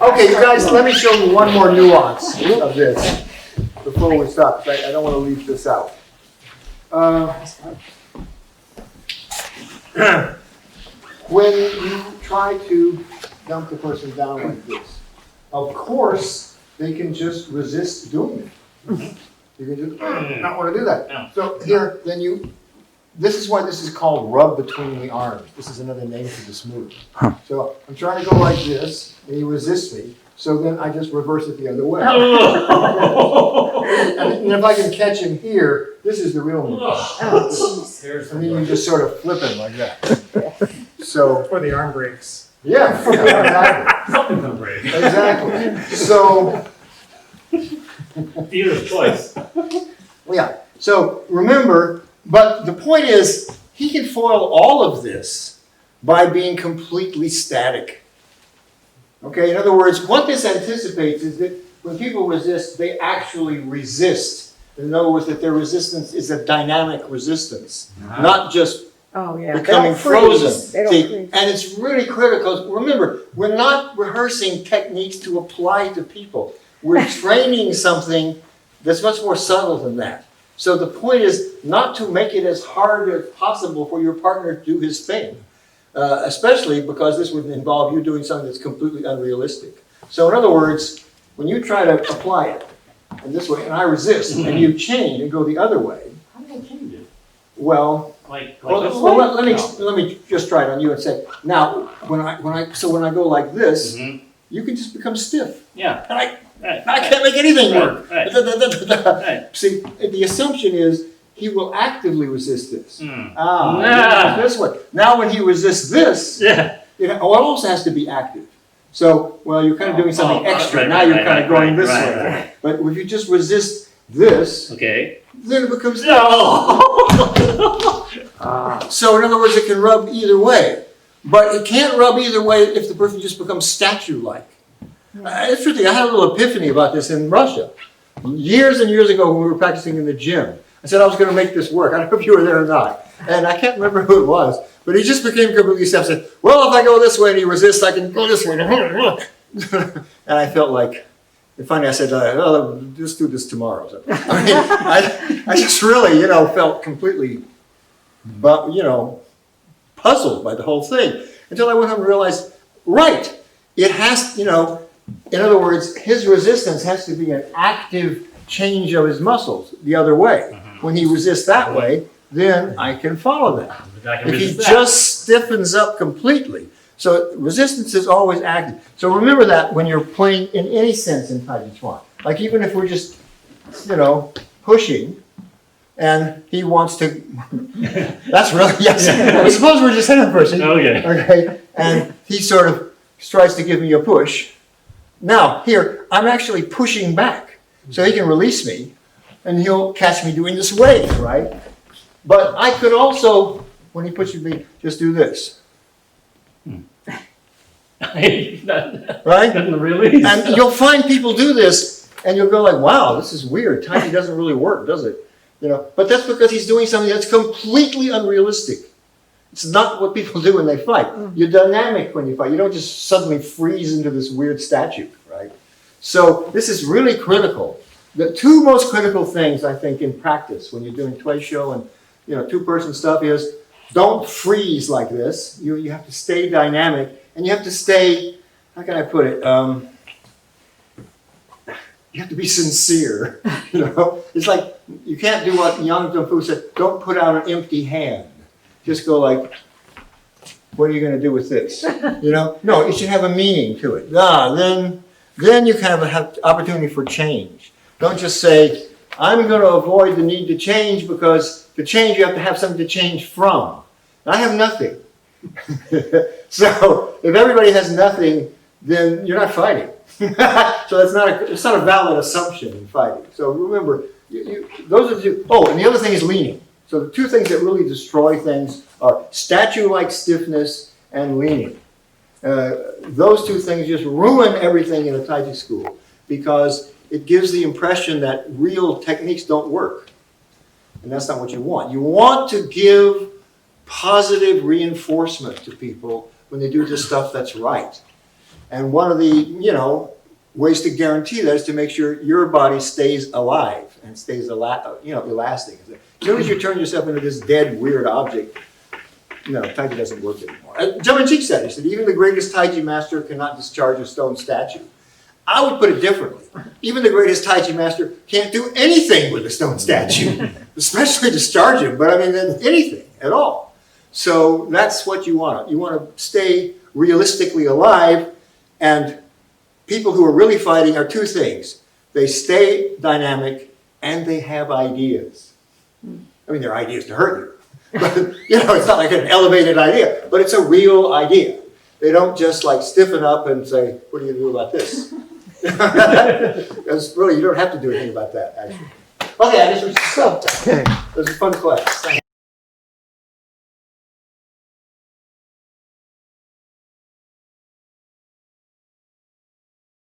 Okay, you guys, let me show you one more nuance of this before we stop. I don't want to leave this out. When you try to dump the person down like this, of course, they can just resist doing it. You can just not want to do that. So here, then this is why this is called rub between the arms. This is another name for this move. So I'm trying to go like this, and he resists me. So then I just reverse it the other way. And if I can catch him here, this is the real move. And then you just sort of flip him like that. So Or the arm breaks. yeah, exactly. Something's gonna break. Exactly. So Dealer's choice. yeah. So remember, but the point is, he can foil all of this by being completely static. Okay, in other words, what this anticipates is that when people resist, they actually resist. In other words, that their resistance is a dynamic resistance, not just becoming frozen. See, and it's really critical. Remember, we're not rehearsing techniques to apply to people. We're training something that's much more subtle than that. So the point is not to make it as hard as possible for your partner to do his thing. Especially because this would involve you doing something that's completely unrealistic. So in other words, when you try to apply it in this way, and I resist, and you change and go the other way. How do I change it? Well, let me just try it on you and say, now when I go like this, you can just become stiff. Yeah. And I can't make anything work. Right. See, the assumption is he will actively resist this. This way. Now when he resists this, it also has to be active. So, well, you're kind of doing something extra. Now you're kind of going this way. Right. But if you just resist this, Okay. then it becomes No. So in other words, it can rub either way. But it can't rub either way if the person just becomes statue-like. It's interesting. I had a little epiphany about this in Russia. Years and years ago when we were practicing in the gym. I said I was going to make this work. I don't know if you were there or not. And I can't remember who it was. But he just became completely stiff. I said, well, if I go this way and he resists, I can go this way. And I felt like, and finally I said, well, just do this tomorrow. So, I mean, I just really, felt completely, puzzled by the whole thing. Until I went home and realized, right, it has, in other words, his resistance has to be an active change of his muscles the other way. When he resists that way, then I can follow that. If he just stiffens up completely. So resistance is always active. So remember that when you're playing in any sense in Taijiquan. Like even if we're just, pushing, and he wants to, that's really, yes. I suppose we're just hitting a person. Okay. And he sort of tries to give me a push. Now, here, I'm actually pushing back. So he can release me, and he'll catch me doing this wave, right? But I could also, when he pushes me, just do this. Right? Release. And you'll find people do this, and you'll go like, wow, this is weird. Taiji doesn't really work, does it? But that's because he's doing something that's completely unrealistic. It's not what people do when they fight. You're dynamic when you fight. You don't just suddenly freeze into this weird statue, right? So this is really critical. The two most critical things, I think, in practice when you're doing Taijiquan and two-person stuff is don't freeze like this. You have to stay dynamic, and you have to stay, how can I put it? You have to be sincere. It's like you can't do what Yang Cheng-fu said. Don't put out an empty hand. Just go like, what are you going to do with this? No, it should have a meaning to it. Then you kind of have opportunity for change. Don't just say, I'm going to avoid the need to change because to change you have to have something to change from. I have nothing. So if everybody has nothing, then you're not fighting. So it's not a valid assumption in fighting. So remember, those are the two. Oh, and the other thing is leaning. So the two things that really destroy things are statue-like stiffness and leaning. Those two things just ruin everything in a Taiji school because it gives the impression that real techniques don't work. And that's not what you want. You want to give positive reinforcement to people when they do the stuff that's right. And one of the, ways to guarantee that is to make sure your body stays alive and stays, elastic. As soon as you turn yourself into this dead, weird object, Taiji doesn't work anymore. Zhou said, he said, even the greatest Taiji master cannot discharge a stone statue. I would put it differently. Even the greatest Taiji master can't do anything with a stone statue, especially discharge him, but anything at all. So that's what you want. You want to stay realistically alive, and people who are really fighting are two things. They stay dynamic and they have ideas. They're ideas to hurt you. But, it's not like an elevated idea, but it's a real idea. They don't just stiffen up and say, what are you going to do about this? Because really, you don't have to do anything about that, actually. Okay, I guess we should stop. Okay. It was a fun class. Thanks.